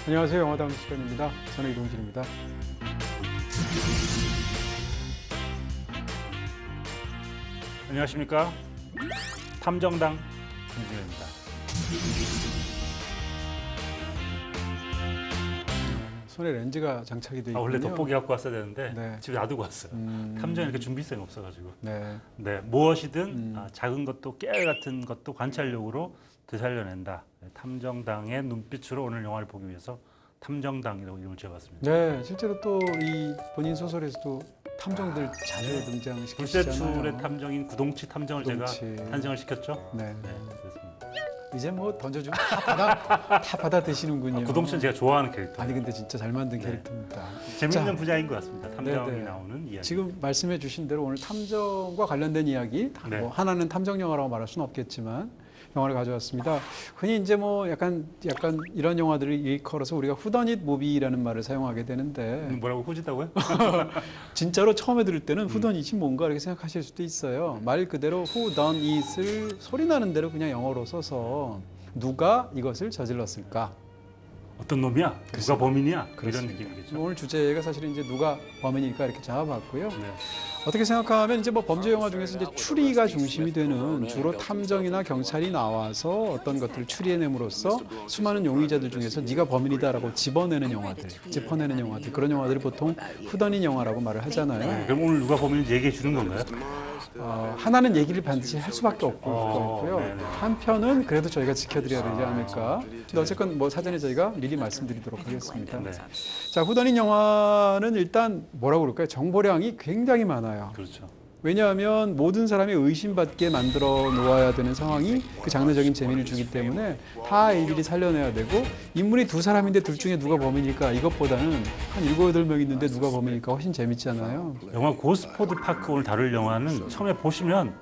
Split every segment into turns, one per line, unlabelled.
안녕하세요. 영화다음 시간입니다. 저는 이동진입니다.
안녕하십니까. 탐정당 김준현입니다.
손에 렌즈가 장착이 되어 있군요.
원래 돋보기 갖고 왔어야 되는데
네.
집에 놔두고 왔어요. 탐정이 이렇게 준비성이 없어가지고.
네.
네, 무엇이든 작은 것도 깨알 같은 것도 관찰력으로 되살려낸다. 탐정당의 눈빛으로 오늘 영화를 보기 위해서 탐정당이라고 이름을 지어봤습니다.
네, 실제로 또 이 본인 소설에서도 탐정들 자주 등장시키잖아요.
불세출의 탐정인 구동치 탐정을
구동치.
제가 탄생을 시켰죠.
네.
네, 그렇습니다.
이제 뭐 던져주면 다 받아 드시는군요.
구동치는 제가 좋아하는 캐릭터.
아니 근데 진짜 잘 만든
네.
캐릭터입니다.
재밌는
자,
분야인 것 같습니다. 탐정이
네네.
나오는 이야기.
지금 말씀해 주신 대로 오늘 탐정과 관련된 이야기,
네.
뭐 하나는 탐정 영화라고 말할 수는 없겠지만 영화를 가져왔습니다. 흔히 이제 뭐 약간 이런 영화들을 일컬어서 우리가 후더닛 무비라는 말을 사용하게 되는데
뭐라고 후지다고요?
진짜로 처음에 들을 때는 후더닛이 뭔가 이렇게 생각하실 수도 있어요. 말 그대로 후더닛을 소리 나는 대로 그냥 영어로 써서 누가 이것을 저질렀을까?
어떤 놈이야? 누가 범인이야? 이런 느낌이겠죠.
오늘 주제가 사실은 이제 누가 범인일까 이렇게 잡아봤고요.
네.
어떻게 생각하면 이제 뭐 범죄 영화 중에서 이제 추리가 중심이 되는 주로 탐정이나 경찰이 나와서 어떤 것들을 추리해냄으로써 수많은 용의자들 중에서 네가 범인이다라고 집어내는 영화들, 짚어내는 영화들, 그런 영화들을 보통 후더닛 영화라고 말을 하잖아요.
네, 그럼 오늘 누가 범인인지 얘기해 주는 건가요?
하나는 얘기를 반드시 할 수밖에 없고 있고요.
네네.
한편은 그래도 저희가 지켜드려야 되지 않을까. 근데 어쨌건 뭐 사전에 저희가 미리 말씀드리도록 하겠습니다.
네.
자, 후더닛 영화는 일단 뭐라고 그럴까요? 정보량이 굉장히 많아요.
그렇죠.
왜냐하면 모든 사람이 의심받게 만들어 놓아야 되는 상황이 그 장르적인 재미를 주기 때문에 다 일일이 살려내야 되고 인물이 두 사람인데 둘 중에 누가 범인일까 이것보다는 한 7, 8명 있는데 누가 범인일까 훨씬 재밌잖아요.
영화 고스포드 파크 오늘 다룰 영화는 처음에 보시면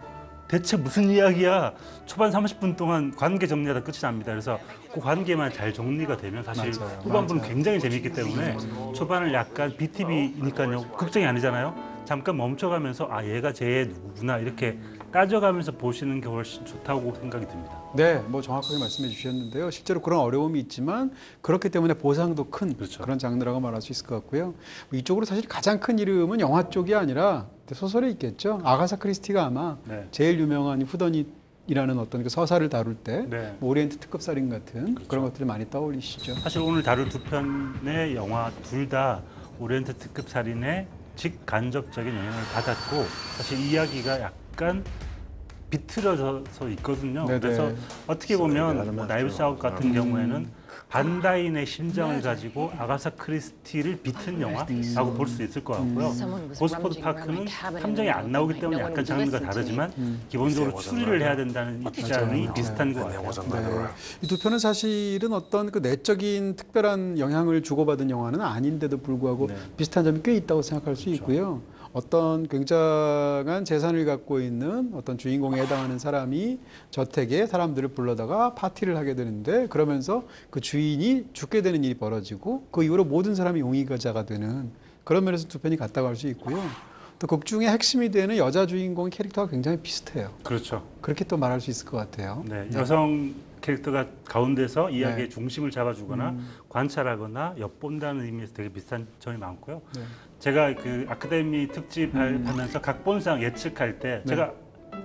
대체 무슨 이야기야? 초반 30분 동안 관계 정리하다 끝이 납니다. 그래서 그 관계만 잘 정리가 되면 사실
맞아요.
후반부는
맞아요.
굉장히 재밌기 때문에 초반을 약간 BTV니까요. 극장이 아니잖아요. 잠깐 멈춰가면서 얘가 쟤 누구구나 이렇게 따져가면서 보시는 게 훨씬 좋다고 생각이 듭니다.
네, 뭐 정확하게 말씀해 주셨는데요. 실제로 그런 어려움이 있지만 그렇기 때문에 보상도 큰
그렇죠.
그런 장르라고 말할 수 있을 것 같고요. 이쪽으로 사실 가장 큰 이름은 영화 쪽이 아니라 소설에 있겠죠. 아가사 크리스티가 아마
네.
제일 유명한 후더닛이라는 어떤 그 서사를 다룰 때
네.
뭐 오리엔트 특급 살인 같은
그렇죠.
그런 것들을 많이 떠올리시죠.
사실 오늘 다룰 두 편의 영화 둘 다 오리엔트 특급 살인의 직간접적인 영향을 받았고 사실 이야기가 약간 비틀어져서 있거든요.
네네.
그래서 어떻게 보면 뭐 나이브스 아웃 같은 경우에는 반다인의 심정을 가지고 아가사 크리스티를 비튼 영화라고 볼 수 있을 것 같고요. 고스포드 파크는 탐정이 안 나오기 때문에 약간 장르가 다르지만 기본적으로 추리를 해야 된다는 입장이 비슷한 것 같아요.
네. 이 두 편은 사실은 어떤 그 내적인 특별한 영향을 주고받은 영화는 아닌데도 불구하고
네.
비슷한 점이 꽤 있다고 생각할 수 있고요. 어떤 굉장한 재산을 갖고 있는 어떤 주인공에 해당하는 사람이 저택에 사람들을 불러다가 파티를 하게 되는데 그러면서 그 주인이 죽게 되는 일이 벌어지고 그 이후로 모든 사람이 용의자가 되는 그런 면에서 두 편이 같다고 할 수 있고요. 또 극 중에 핵심이 되는 여자 주인공 캐릭터가 굉장히 비슷해요.
그렇죠.
그렇게 또 말할 수 있을 것 같아요.
네, 여성 캐릭터가 가운데서 이야기의
네.
중심을 잡아주거나 관찰하거나 엿본다는 의미에서 되게 비슷한 점이 많고요.
네.
제가 그 아카데미 특집 하면서 각본상 예측할 때
네.
제가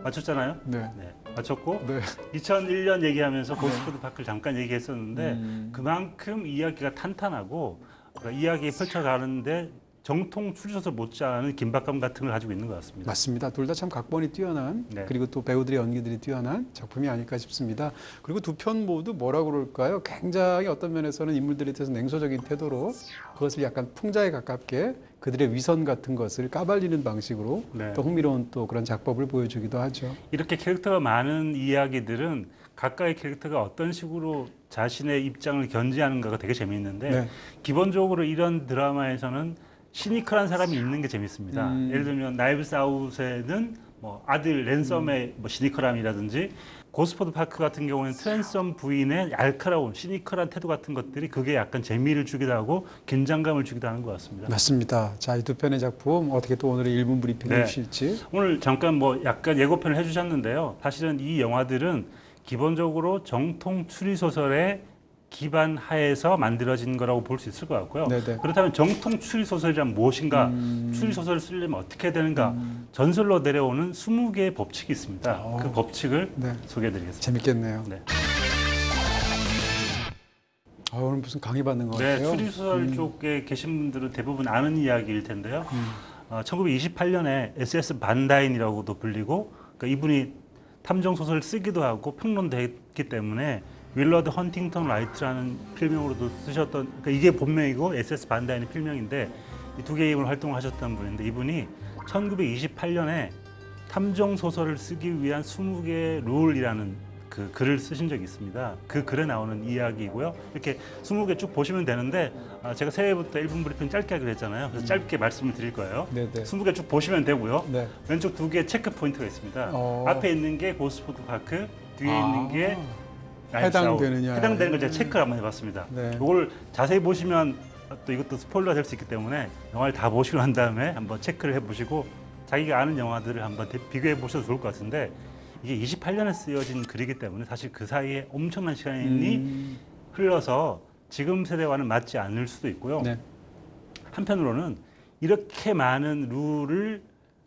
맞췄잖아요.
네.
네, 맞췄고
네.
2001년 얘기하면서 고스포드 파크를 잠깐 얘기했었는데 그만큼 이야기가 탄탄하고 그러니까 이야기 펼쳐가는데 정통 추리소설 못지않은 긴박감 같은 걸 가지고 있는 것 같습니다.
맞습니다. 둘 다 참 각본이 뛰어난
네.
그리고 또 배우들의 연기들이 뛰어난 작품이 아닐까 싶습니다. 그리고 두 편 모두 뭐라고 그럴까요? 굉장히 어떤 면에서는 인물들에 대해서 냉소적인 태도로 그것을 약간 풍자에 가깝게 그들의 위선 같은 것을 까발리는 방식으로
네.
또 흥미로운 또 그런 작법을 보여주기도 하죠.
이렇게 캐릭터가 많은 이야기들은 각각의 캐릭터가 어떤 식으로 자신의 입장을 견지하는가가 되게 재미있는데
네.
기본적으로 이런 드라마에서는 시니컬한 사람이 있는 게 재밌습니다. 예를 들면 나이브스 아웃에는 뭐 아들 랜섬의 뭐 시니컬함이라든지 고스포드 파크 같은 경우는 트랜섬 부인의 얄카라운 시니컬한 태도 같은 것들이 그게 약간 재미를 주기도 하고 긴장감을 주기도 하는 것 같습니다.
맞습니다. 자, 이 두 편의 작품 어떻게 또 오늘의 1분 브리핑
네.
해주실지.
오늘 잠깐 뭐 약간 예고편을 해주셨는데요. 사실은 이 영화들은 기본적으로 정통 추리소설의 기반 하에서 만들어진 거라고 볼 수 있을 것 같고요.
네네.
그렇다면 정통 추리 소설이란 무엇인가? 추리 소설을 쓰려면 어떻게 되는가? 전설로 내려오는 20개의 법칙이 있습니다. 그 법칙을
네.
소개해드리겠습니다.
재밌겠네요.
네.
오늘 무슨 강의 받는 것
네,
같아요.
추리 소설 쪽에 계신 분들은 대부분 아는 이야기일 텐데요. 1928년에 SS 반다인이라고도 불리고, 그러니까 이분이 탐정 소설을 쓰기도 하고 평론도 했기 때문에 윌러드 헌팅턴 라이트라는 필명으로도 쓰셨던, 그러니까 이게 본명이고 SS 반다인이 필명인데 이 두 개의 이름을 활동을 하셨던 분인데, 이분이 1928년에 탐정 소설을 쓰기 위한 20개의 룰이라는 그 글을 쓰신 적이 있습니다. 그 글에 나오는 이야기고요. 이렇게 20개 쭉 보시면 되는데 제가 새해부터 1분 브리핑 짧게 하기로 했잖아요. 그래서 짧게 말씀을 드릴 거예요.
네네.
20개 쭉 보시면 되고요.
네.
왼쪽 2개 체크 포인트가 있습니다. 앞에 있는 게 고스포드 파크, 뒤에 있는 게
해당되느냐.
해당되는 걸 제가 체크를 한번 해봤습니다.
네.
이걸 자세히 보시면 또 이것도 스포일러가 될 수 있기 때문에 영화를 다 보시고 난 다음에 한번 체크를 해보시고 자기가 아는 영화들을 한번 비교해 보셔도 좋을 것 같은데, 이게 28년에 쓰여진 글이기 때문에 사실 그 사이에 엄청난 시간이 흘러서 지금 세대와는 맞지 않을 수도 있고요.
네.
한편으로는 이렇게 많은 룰을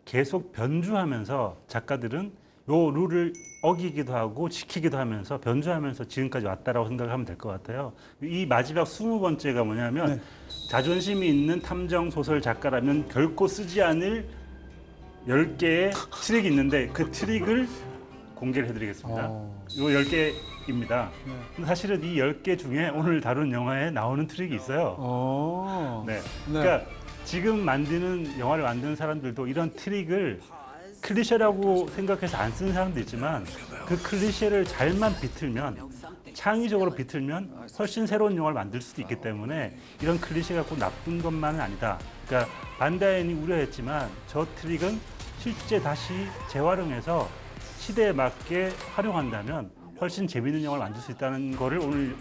계속 변주하면서 작가들은 요 룰을 어기기도 하고 지키기도 하면서 변주하면서 지금까지 왔다라고 생각하면 될 것 같아요. 이 마지막 20번째가 뭐냐면
네. 자존심이
있는 탐정 소설 작가라면 결코 쓰지 않을 10개의 트릭이 있는데 그 트릭을 공개를 해드리겠습니다. 요 10개입니다.
네.
근데 사실은 이 10개 중에 오늘 다룬 영화에 나오는 트릭이 있어요. 네. 그러니까 지금 만드는 영화를 만드는 사람들도 이런 트릭을 클리셰라고 생각해서 안 쓰는 사람도 있지만, 그 클리셰를 잘만 비틀면, 창의적으로 비틀면 훨씬 새로운 영화를 만들 수도 있기 때문에 이런 클리셰가 꼭 나쁜 것만은 아니다. 그러니까 반다인이 우려했지만 저 트릭은 실제 다시 재활용해서 시대에 맞게 활용한다면 훨씬 재미있는 영화를 만들 수 있다는 거를 오늘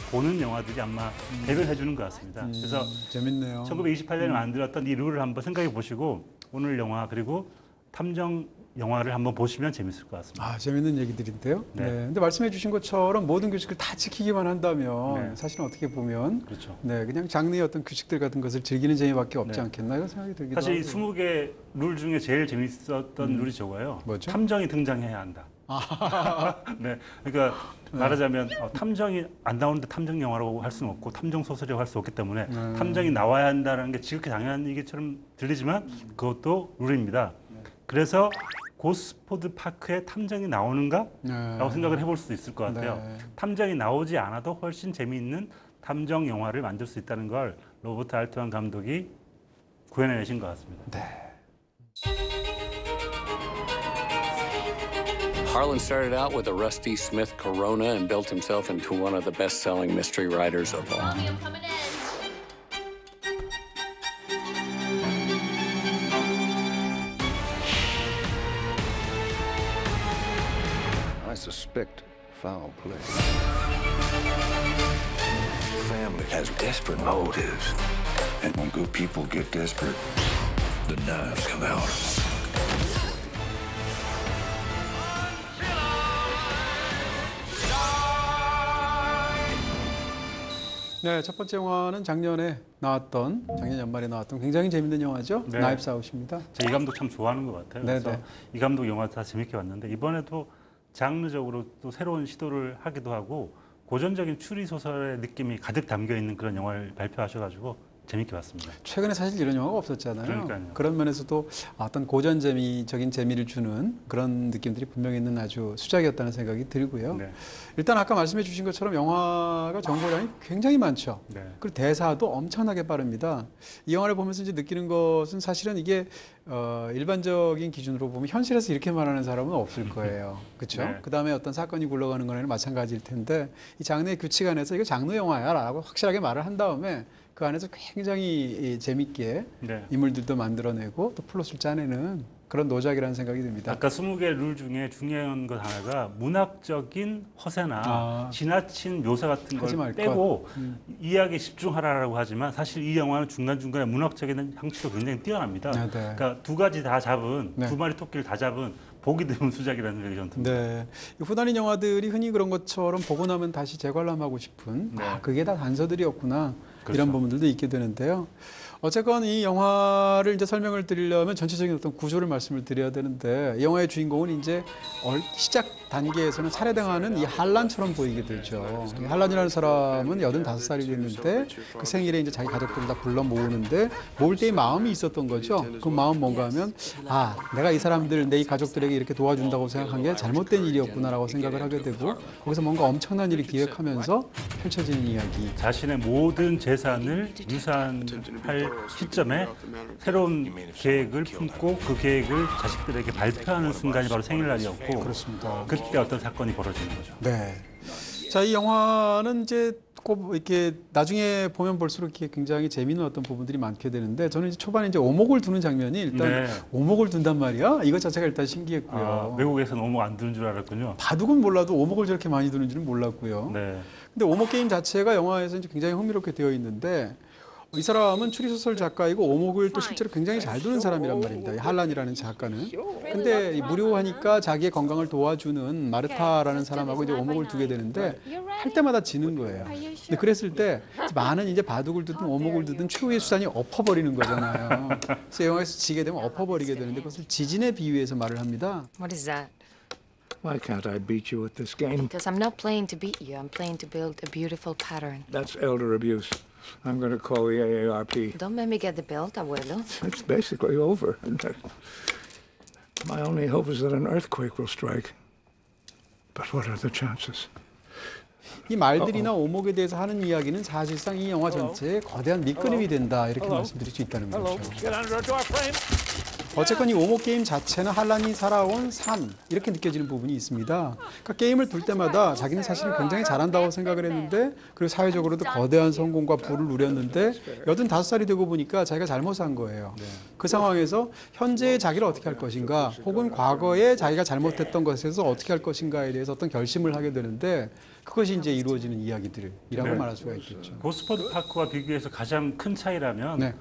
보는 영화들이 아마 대변해 주는 것 같습니다. 그래서
재밌네요.
1928년에 만들었던 이 룰을 한번 생각해 보시고 오늘 영화 그리고 탐정 영화를 한번 보시면 재밌을 것 같습니다.
재밌는 얘기들인데요.
네.
네. 근데 말씀해 주신 것처럼 모든 규칙을 다 지키기만 한다면
네.
사실은 어떻게 보면
그렇죠.
네, 그냥 장르의 어떤 규칙들 같은 것을 즐기는 재미밖에 없지
네.
않겠나 이런 생각이 들기도
사실 이
하고요.
20개 룰 중에 제일 재밌었던 룰이 저거예요.
뭐죠?
탐정이 등장해야 한다. 네, 그러니까 말하자면 탐정이 안 나오는데 탐정 영화라고 할 수는 없고 탐정 소설이라고 할 수 없기 때문에 탐정이 나와야 한다는 게 지극히 당연한 얘기처럼 들리지만 그것도 룰입니다. 그래서 고스포드 파크에 탐정이 나오는가? 라고 생각을 해볼 수도 있을 것 같아요.
네.
탐정이 나오지 않아도 훨씬 재미있는 탐정 영화를 만들 수 있다는 걸 로버트 알트만 감독이 구현해내신 것 같습니다.
네.
Harlan started out with a Rusty Smith Corona and built himself into one of the best-selling mystery writers of all.
Mommy, I'm coming in.
I suspect foul play. Family has desperate motives. And when good people get desperate, the knives come out.
네, 첫 번째 영화는 작년 연말에 나왔던 굉장히 재밌는 영화죠.
네.
나이프스 아웃입니다.
제가 이 감독 참 좋아하는 것 같아요. 그래서
네네.
이 감독 영화 다 재밌게 봤는데 이번에도 장르적으로 또 새로운 시도를 하기도 하고 고전적인 추리 소설의 느낌이 가득 담겨 있는 그런 영화를 발표하셔가지고 재밌게 봤습니다.
최근에 사실 이런 영화가 없었잖아요.
그러니까요.
그런 면에서도 어떤 고전 재미적인 재미를 주는 그런 느낌들이 분명히 있는 아주 수작이었다는 생각이 들고요.
네.
일단 아까 말씀해 주신 것처럼 영화가 정보량이 굉장히 많죠.
네.
그리고 대사도 엄청나게 빠릅니다. 이 영화를 보면서 이제 느끼는 것은 사실은 이게 일반적인 기준으로 보면 현실에서 이렇게 말하는 사람은 없을 거예요. 그렇죠?
네.
그다음에 어떤 사건이 굴러가는 거는 마찬가지일 텐데 이 장르의 규칙 안에서 이거 장르 영화야라고 확실하게 말을 한 다음에 그 안에서 굉장히 재밌게
네.
인물들도 만들어내고 또 플롯을 짜내는 그런 노작이라는 생각이 듭니다.
아까 20개 룰 중에 중요한 것 하나가 문학적인 허세나 지나친 묘사 같은
하지
걸
말
빼고 이야기에 집중하라라고 하지만 사실 이 영화는 중간중간에 문학적인 향취도 굉장히 뛰어납니다.
네, 네.
그러니까 두 가지 다 잡은
네.
두 마리 토끼를 다 잡은 보기 드문 수작이라는 생각이 저는 듭니다.
네. 이 후단인 영화들이 흔히 그런 것처럼 보고 나면 다시 재관람하고 싶은
네.
그게 다 단서들이었구나
그렇죠.
이런 부분들도 있게 되는데요. 어쨌건 이 영화를 이제 설명을 드리려면 전체적인 어떤 구조를 말씀을 드려야 되는데 이 영화의 주인공은 이제 시작 단계에서는 살해당하는 이 한란처럼 보이게 되죠. 이 한란이라는 사람은 85살이 됐는데 그 생일에 이제 자기 가족들을 다 불러 모으는데 모을 때의 마음이 있었던 거죠. 그 마음 뭔가 하면 내가 이 사람들 내 이 가족들에게 이렇게 도와준다고 생각한 게 잘못된 일이었구나라고 생각을 하게 되고 거기서 뭔가 엄청난 일을 기획하면서 펼쳐지는 이야기.
자신의 모든 재산을 유산할 시점에 새로운 계획을 품고 그 계획을 자식들에게 발표하는 순간이 바로 생일날이었고
그렇습니다.
그때 어떤 사건이 벌어지는 거죠.
네. 자, 이 영화는 이제 꼭 이렇게 나중에 보면 볼수록 이렇게 굉장히 재미있는 어떤 부분들이 많게 되는데 저는 이제 초반에 이제 오목을 두는 장면이 일단
네.
오목을 둔단 말이야. 이것 자체가 일단 신기했고요.
외국에서는 오목 안 두는 줄 알았군요.
바둑은 몰라도 오목을 저렇게 많이 두는 줄은 몰랐고요.
네.
근데 오목 게임 자체가 영화에서 이제 굉장히 흥미롭게 되어 있는데 이 사람은 추리소설 작가이고 오목을 또 실제로 굉장히 잘 두는 사람이란 말입니다. 이 한란이라는 작가는. 근데 무료하니까 자기의 건강을 도와주는 마르타라는 사람하고 이제 오목을 두게 되는데 할 때마다 지는 거예요. 근데 그랬을 때 많은 이제 바둑을 두든 오목을 두든 최후의 수단이 엎어버리는 거잖아요. 그래서 영화에서 지게 되면 엎어버리게 되는데 그것을 지진에 비유해서 말을 합니다.
What is that?
Why can't I beat you at this game?
Because I'm not playing to beat you. I'm playing to build a beautiful pattern.
That's elder abuse. I'm going to call the AARP.
Don't make me get the belt, abuelo.
It's basically over. My only hope is that an earthquake will strike. But what are the chances?
이 말들이나 오목에 대해서 하는 이야기는 사실상 이 영화 전체의 거대한 밑그림이 된다 이렇게 말씀드릴 수 있다는 거죠. 어쨌건 이 오목 게임 자체는 한란이 살아온 삶 이렇게 느껴지는 부분이 있습니다. 그러니까 게임을 둘 때마다 자기는 사실은 굉장히 잘한다고 생각을 했는데 그리고 사회적으로도 거대한 성공과 부를 누렸는데 85살이 되고 보니까 자기가 잘못 산 거예요. 그 상황에서 현재의 자기를 어떻게 할 것인가 혹은 과거에 자기가 잘못했던 것에서 어떻게 할 것인가에 대해서 어떤 결심을 하게 되는데 그것이 이제 이루어지는 이야기들이라고
네.
말할 수가 있겠죠.
고스포드 파크와 비교해서 가장 큰 차이라면
네.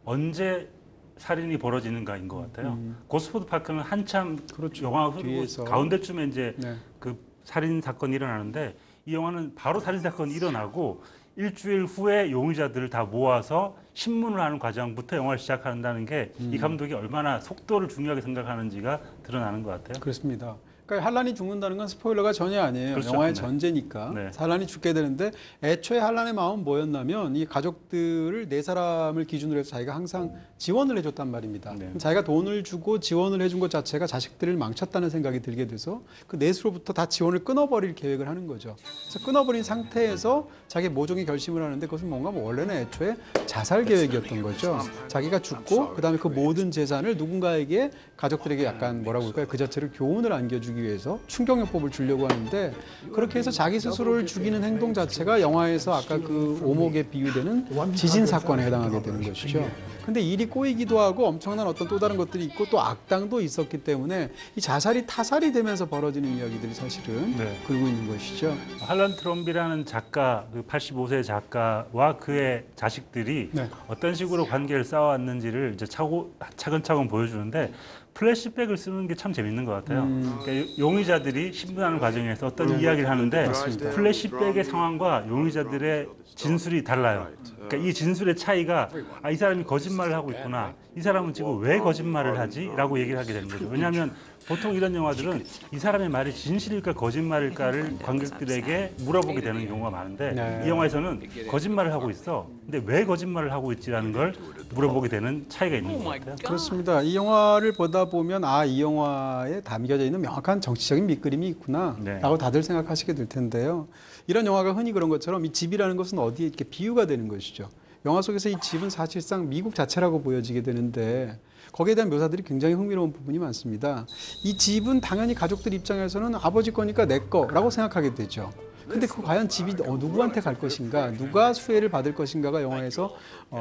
언제 살인이 벌어지는가인 것 같아요. 고스포드 파크는 한참
그렇죠.
영화 흐르고
뒤에서.
가운데쯤에 이제
네.
그 살인 사건이 일어나는데 이 영화는 바로 살인 사건이 일어나고 일주일 후에 용의자들을 다 모아서 신문을 하는 과정부터 영화를 시작한다는 게 이 감독이 얼마나 속도를 중요하게 생각하는지가 드러나는 것 같아요.
그렇습니다. 그러니까 한란이 죽는다는 건 스포일러가 전혀 아니에요.
그렇죠.
영화의
네.
전제니까
네.
한란이 죽게 되는데 애초에 한란의 마음은 뭐였냐면 이 가족들을 네 사람을 기준으로 해서 자기가 항상 지원을 해줬단 말입니다.
네.
자기가 돈을 주고 지원을 해준 것 자체가 자식들을 망쳤다는 생각이 들게 돼서 그 넷으로부터 다 지원을 끊어버릴 계획을 하는 거죠. 그래서 끊어버린 상태에서 자기 모종의 결심을 하는데 그것은 뭔가 원래는 애초에 자살 계획이었던 거죠. 자기가 죽고 그다음에 그 모든 재산을 누군가에게 가족들에게 약간 뭐라고 할까요? 그 자체를 교훈을 안겨주기 위해서 충격요법을 주려고 하는데 그렇게 해서 자기 스스로를 죽이는 행동 자체가 영화에서 아까 그 오목에 비유되는 지진 사건에 해당하게 되는 것이죠. 근데 일이 꼬이기도 하고 엄청난 어떤 또 다른 것들이 있고 또 악당도 있었기 때문에 이 자살이 타살이 되면서 벌어지는 이야기들이 사실은
네.
그리고 있는 것이죠.
할런 트롬비라는 작가, 그 85세 작가와 그의 자식들이
네.
어떤 식으로 관계를 쌓아왔는지를 이제 차근차근 보여주는데 플래시백을 쓰는 게 참 재밌는 것 같아요. 그러니까 용의자들이 신문하는 과정에서 어떤 이야기를 하는데 플래시백의 상황과 용의자들의 진술이 달라요. 그러니까 이 진술의 차이가 이 사람이 거짓말을 하고 있구나. 이 사람은 지금 왜 거짓말을 하지? 라고 얘기를 하게 되는 거죠. 왜냐하면 보통 이런 영화들은 이 사람의 말이 진실일까 거짓말일까를 관객들에게 물어보게 되는 경우가 많은데
네.
이 영화에서는 거짓말을 하고 있어. 근데 왜 거짓말을 하고 있지라는 걸 물어보게 되는 차이가 있는 것 같아요.
그렇습니다. 이 영화를 보다 보면 이 영화에 담겨져 있는 명확한 정치적인 밑그림이 있구나
네.
라고 다들 생각하시게 될 텐데요. 이런 영화가 흔히 그런 것처럼 이 집이라는 것은 어디에 이렇게 비유가 되는 것이죠. 영화 속에서 이 집은 사실상 미국 자체라고 보여지게 되는데 거기에 대한 묘사들이 굉장히 흥미로운 부분이 많습니다. 이 집은 당연히 가족들 입장에서는 아버지 거니까 내 거라고 생각하게 되죠. 근데 그 과연 집이 누구한테 갈 것인가, 누가 수혜를 받을 것인가가 영화에서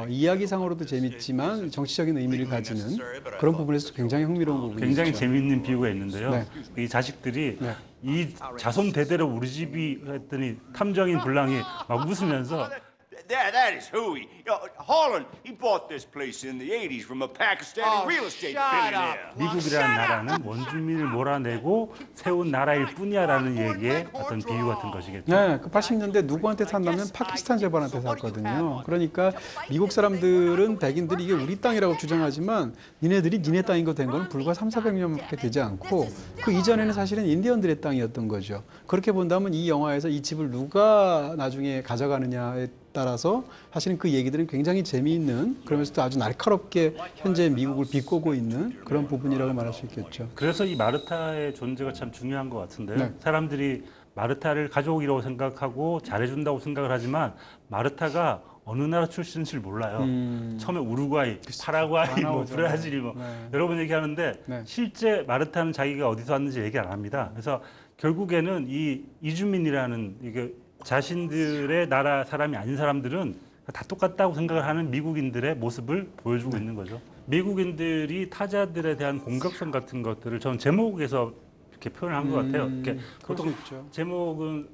이야기상으로도 재밌지만 정치적인 의미를 가지는 그런 부분에서 굉장히 흥미로운 부분이죠.
굉장히 재미있는 비유가 있는데요.
네.
이 자식들이
네.
이 자손 대대로 우리 집이 했더니 탐정인 불랑이 막 웃으면서
That is hooey. Harlan, he bought this place in the 80s from a Pakistani real estate billionaire.
미국이라는 나라는 원주민을 몰아내고 세운 나라일 뿐이야라는 얘기의 어떤 비유 같은 것이겠죠.
네, 그 80년대 누구한테 샀냐면 파키스탄 재벌한테 샀거든요. 그러니까 미국 사람들은 백인들이 이게 우리 땅이라고 주장하지만 니네들이 니네 땅인 거 된 거는 불과 300~400년밖에 되지 않고 그 이전에는 사실은 인디언들의 땅이었던 거죠. 그렇게 본다면 이 영화에서 이 집을 누가 나중에 가져가느냐에 따라서 사실은 그 얘기들은 굉장히 재미있는 그러면서도 아주 날카롭게 현재 미국을 비꼬고 있는 그런 부분이라고 말할 수 있겠죠.
그래서 이 마르타의 존재가 참 중요한 것 같은데요.
네.
사람들이 마르타를 가족이라고 생각하고 잘해준다고 생각을 하지만 마르타가 어느 나라 출신인지를 몰라요. 처음에 우루과이, 파라과이, 뭐 브라질, 뭐 여러 번 얘기하는데 실제 마르타는 자기가 어디서 왔는지 얘기 안 합니다. 그래서 결국에는 이 이주민이라는 이게 자신들의 나라 사람이 아닌 사람들은 다 똑같다고 생각을 하는 미국인들의 모습을 보여주고 있는 거죠. 미국인들이 타자들에 대한 공격성 같은 것들을 저는 제목에서 이렇게 표현한 것 같아요. 이렇게 보통 제목은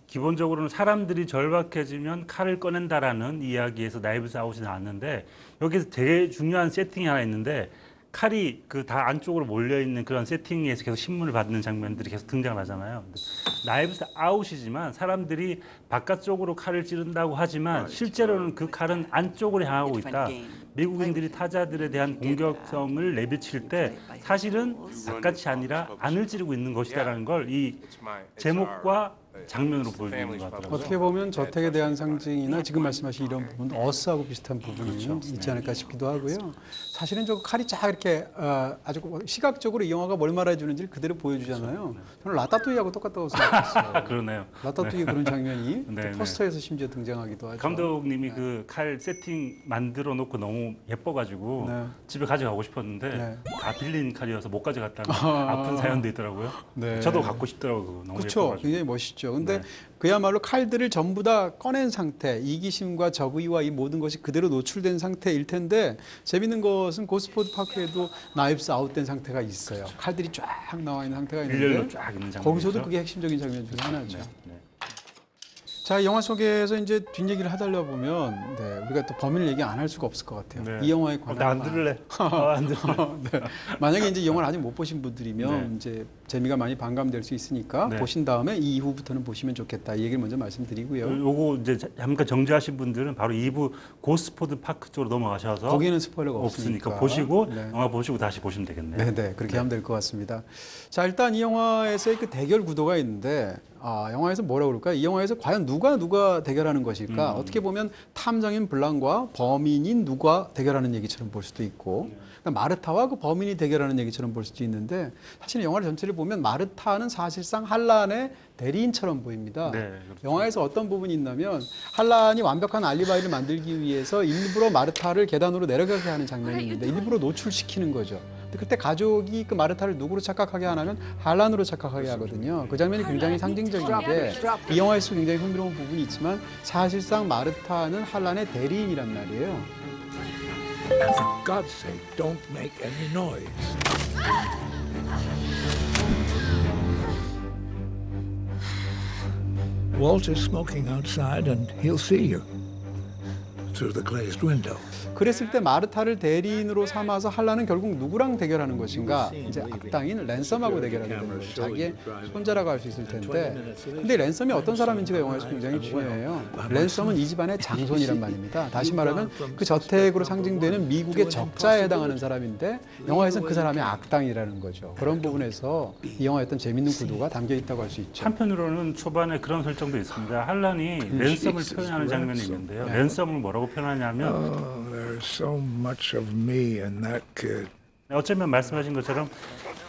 기본적으로는 사람들이 절박해지면 칼을 꺼낸다라는 이야기에서 나이브스 아웃이 나왔는데 여기서 되게 중요한 세팅이 하나 있는데 칼이 그 다 안쪽으로 몰려 있는 그런 세팅에서 계속 신문을 받는 장면들이 계속 등장하잖아요. 나이브스 아웃이지만 사람들이 바깥쪽으로 칼을 찌른다고 하지만 실제로는 그 칼은 안쪽으로 향하고 있다. 미국인들이 타자들에 대한 공격성을 내비칠 때 사실은 바깥이 아니라 안을 찌르고 있는 것이다라는 걸 이 제목과 장면으로 보여주는 것 같더라고요.
어떻게 보면 저택에 대한 상징이나 지금 말씀하신 이런 부분, 어스하고 비슷한 부분이 있지 않을까 싶기도 하고요. 사실은 저 칼이 쫙 이렇게 아주 시각적으로 이 영화가 뭘 말해주는지를 그대로 보여주잖아요. 저는 라따뚜이하고 똑같다고 생각했어요.
그러네요.
라따뚜이 그런 장면이
네,
포스터에서 심지어 등장하기도 하죠.
감독님이 그 칼 세팅 만들어 놓고 너무 예뻐가지고 집에 가져가고 싶었는데 다 빌린 칼이어서 못 가져갔다는 아픈 사연도 있더라고요. 저도 갖고 싶더라고요. 그거 너무
그렇죠.
예뻐가지고.
굉장히 멋있죠. 근데 그야말로 칼들을 전부 다 꺼낸 상태, 이기심과 적의와 이 모든 것이 그대로 노출된 상태일 텐데 재밌는 것은 고스포드 파크에도 나이브스 아웃된 상태가 있어요. 칼들이 쫙 나와 있는 상태가
일렬로
있는데
쫙 있는 장면이죠.
거기서도 그게 핵심적인 장면 중에 하나죠. 자, 영화 속에서 이제 뒷얘기를 하달라 보면 우리가 또 범인을 얘기 안 할 수가 없을 것 같아요. 이 영화에 관한
나 안 들을래. 안 들을래.
만약에 이제 영화를 아직 못 보신 분들이면 이제 재미가 많이 반감될 수 있으니까 보신 다음에 이 이후부터는 보시면 좋겠다. 이 얘기를 먼저 말씀드리고요.
요거 이제 잠깐 정지하신 분들은 바로 2부 고스포드 파크 쪽으로 넘어가셔서
거기에는 스포일러가 없으니까
보시고 영화 보시고 다시 보시면 되겠네요.
네, 그렇게 하면 될 것 같습니다. 자, 일단 이 영화에서의 그 대결 구도가 있는데 영화에서 뭐라고 그럴까? 이 영화에서 과연 누가 대결하는 것일까? 어떻게 보면 탐정인 블랑과 범인인 누가 대결하는 얘기처럼 볼 수도 있고 마르타와 그 범인이 대결하는 얘기처럼 볼 수도 있는데 사실 영화 전체를 보면 마르타는 사실상 할란의 대리인처럼 보입니다.
그렇죠.
영화에서 어떤 부분이 있냐면 할란이 완벽한 알리바이를 만들기 위해서 일부러 마르타를 계단으로 내려가게 하는 장면이 있는데 일부러 노출시키는 거죠. 근데 그때 가족이 그 마르타를 누구로 착각하게 하냐면 할란으로 착각하게 하거든요. 그 장면이 굉장히 상징적인데 이 영화에서 굉장히 흥미로운 부분이 있지만 사실상 마르타는 할란의 대리인이란 말이에요.
And for God's sake, don't make any noise. Walter's smoking outside and he'll see you through the glazed window.
그랬을 때 마르타를 대리인으로 삼아서 할란은 결국 누구랑 대결하는 것인가? 이제 악당인 랜섬하고 대결하게 되는 거예요. 자기의 손자라고 할 수 있을 텐데. 근데 랜섬이 어떤 사람인지가 영화에서 굉장히 중요해요. 랜섬은 이 집안의 장손이란 말입니다. 다시 말하면 그 저택으로 상징되는 미국의 적자에 해당하는 사람인데 영화에서는 그 사람이 악당이라는 거죠. 그런 부분에서 이 영화의 어떤 재밌는 구도가 담겨 있다고 할 수 있죠.
한편으로는 초반에 그런 설정도 있습니다. 할란이 랜섬을 표현하는 장면이 있는데요. 랜섬을 뭐라고 표현하냐면
There's so much of me in that kid.
어쩌면 말씀하신 것처럼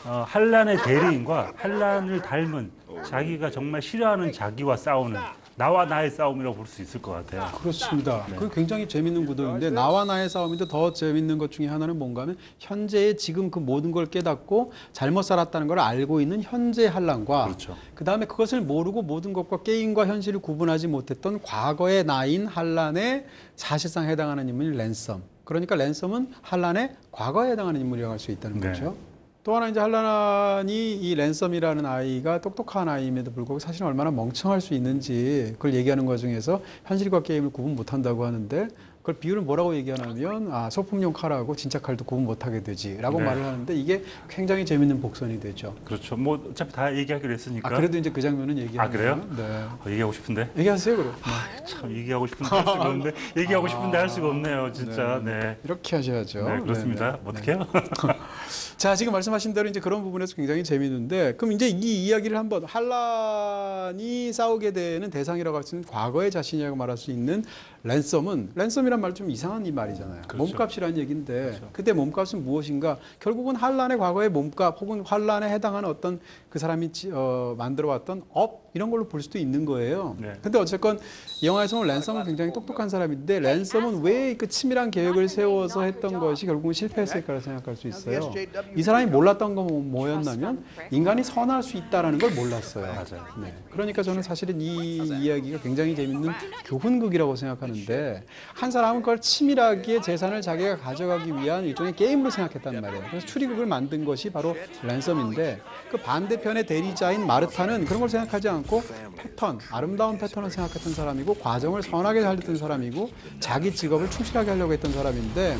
할란의 대리인과 할란을 닮은 자기가 정말 싫어하는 자기와 싸우는 나와 나의 싸움이라고 볼 수 있을 것 같아요.
그렇습니다. 그 굉장히 재밌는 구도인데 나와 나의 싸움인데 더 재밌는 것 중에 하나는 뭔가 하면 현재의 지금 그 모든 걸 깨닫고 잘못 살았다는 걸 알고 있는 현재 할란과 그다음에 그것을 모르고 모든 것과 게임과 현실을 구분하지 못했던 과거의 나인 할란에 사실상 해당하는 인물이 랜섬. 그러니까 랜섬은 할란의 과거에 해당하는 인물이라고 할 수 있다는 거죠. 또 하나 이제 한란이 이 랜섬이라는 아이가 똑똑한 아이임에도 불구하고 사실은 얼마나 멍청할 수 있는지 그걸 얘기하는 과정에서 현실과 게임을 구분 못한다고 하는데 그걸 비유를 뭐라고 얘기하냐면 소품용 칼하고 진짜 칼도 구분 못하게 되지라고
네.
말을 하는데 이게 굉장히 재밌는 복선이 되죠.
그렇죠. 뭐 어차피 다 얘기하기로 했으니까.
그래도 이제 그 장면은 얘기하는
그래요?
네.
얘기하고 싶은데.
얘기하세요 그럼.
참 얘기하고 싶은데 할 수가 없는데 얘기하고 싶은데 할 수가 없네요, 진짜. 네.
이렇게 하셔야죠.
네, 그렇습니다.
네, 네.
어떻게요?
자, 지금 말씀하신 대로 이제 그런 부분에서 굉장히 재미있는데, 그럼 이제 이 이야기를 한번 한란이 싸우게 되는 대상이라고 할 수 있는 과거의 자신이라고 말할 수 있는 랜섬이란 말 좀 이상한 이 말이잖아요.
그렇죠.
몸값이라는 얘기인데, 그때 몸값은 무엇인가? 결국은 한란의 과거의 몸값 혹은 한란에 해당하는 어떤 그 사람이 만들어왔던 업 이런 걸로 볼 수도 있는 거예요.
네.
근데 어쨌건 이 영화에서는 랜섬은 굉장히 똑똑한 사람인데 랜섬은 왜 그 치밀한 계획을 세워서 했던 것이 결국은 실패했을까를 생각할 수 있어요. 이 사람이 몰랐던 건 뭐였냐면 인간이 선할 수 있다는 걸 몰랐어요.
맞아요.
네. 그러니까 저는 사실은 이 이야기가 굉장히 재밌는 교훈극이라고 생각하는데 한 사람은 그걸 치밀하게 재산을 자기가 가져가기 위한 일종의 게임으로 생각했단 말이에요. 그래서 추리극을 만든 것이 바로 랜섬인데 그 반대편의 대리자인 마르타는 그런 걸 생각하지 않고 패턴, 아름다운 패턴을 생각했던 사람이고 과정을 선하게 살렸던 사람이고 자기 직업을 충실하게 하려고 했던 사람인데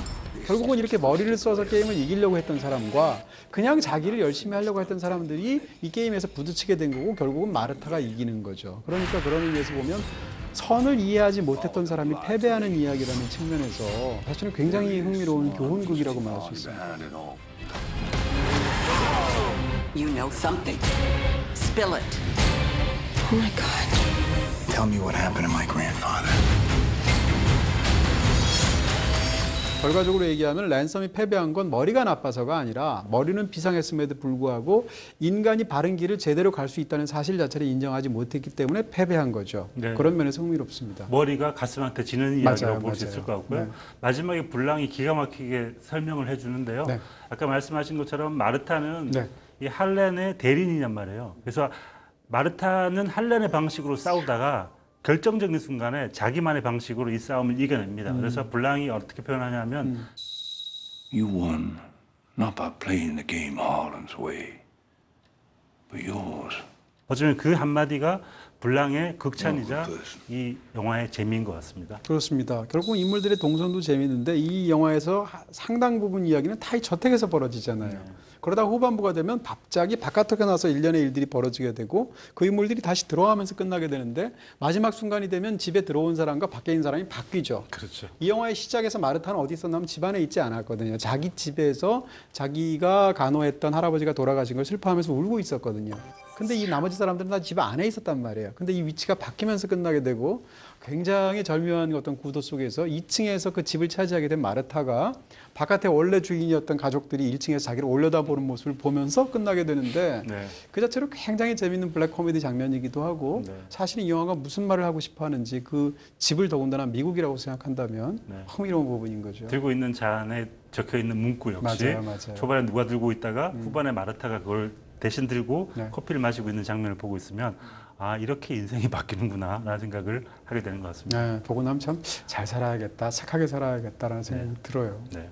결국은 이렇게 머리를 써서 게임을 이기려고 했던 사람과 그냥 자기를 열심히 하려고 했던 사람들이 이 게임에서 부딪히게 된 거고 결국은 마르타가 이기는 거죠. 그러니까 그런 의미에서 보면 선을 이해하지 못했던 사람이 패배하는 이야기라는 측면에서 사실은 굉장히 흥미로운 교훈극이라고 말할 수 있습니다.
You know something. Spill it.
Oh my God.
Tell me what happened to my grandfather.
결과적으로 얘기하면 랜섬이 패배한 건 머리가 나빠서가 아니라 머리는 비상했음에도 불구하고 인간이 바른 길을 제대로 갈 수 있다는 사실 자체를 인정하지 못했기 때문에 패배한 거죠.
네.
그런 면에서 흥미롭습니다.
머리가 가슴한테 지는
맞아요,
이야기라고 볼 수
맞아요.
있을 것 같고요.
네.
마지막에 불랑이 기가 막히게 설명을 해주는데요.
네.
아까 말씀하신 것처럼 마르타는
네.
이 할렌의 대리인이란 말이에요. 그래서 마르타는 할렌의 방식으로 싸우다가 결정적인 순간에 자기만의 방식으로 이 싸움을 이겨냅니다. 그래서 불랑이 어떻게 표현하냐면
You won not by playing the game Harlan's way, but yours.
어쩌면 그 한마디가 불랑의 극찬이자 이 영화의 재미인 것 같습니다.
그렇습니다. 결국 인물들의 동선도 재미있는데 이 영화에서 상당 부분 이야기는 타이 저택에서 벌어지잖아요. 그러다 후반부가 되면 갑자기 바깥에 나서 일련의 일들이 벌어지게 되고 그 인물들이 다시 들어가면서 끝나게 되는데 마지막 순간이 되면 집에 들어온 사람과 밖에 있는 사람이 바뀌죠.
그렇죠.
이 영화의 시작에서 마르타는 어디 있었냐면 집안에 있지 않았거든요. 자기 집에서 자기가 간호했던 할아버지가 돌아가신 걸 슬퍼하면서 울고 있었거든요. 근데 이 나머지 사람들은 다 집 안에 있었단 말이에요. 근데 이 위치가 바뀌면서 끝나게 되고 굉장히 절묘한 어떤 구도 속에서 2층에서 그 집을 차지하게 된 마르타가 바깥에 원래 주인이었던 가족들이 1층에서 자기를 올려다보는 모습을 보면서 끝나게 되는데
네.
그 자체로 굉장히 재밌는 블랙 코미디 장면이기도 하고
네.
사실 이 영화가 무슨 말을 하고 싶어 하는지 그 집을 더군다나 미국이라고 생각한다면
네.
흥미로운 부분인 거죠.
들고 있는 잔에 적혀 있는 문구 역시
맞아요.
초반에 누가 들고 있다가 후반에 마르타가 그걸 대신 들고
네.
커피를 마시고 있는 장면을 보고 있으면 아 이렇게 인생이 바뀌는구나 라는 생각을 하게 되는 것 같습니다.
보고 나면 참 잘 살아야겠다, 착하게 살아야겠다라는 생각이 들어요.
네.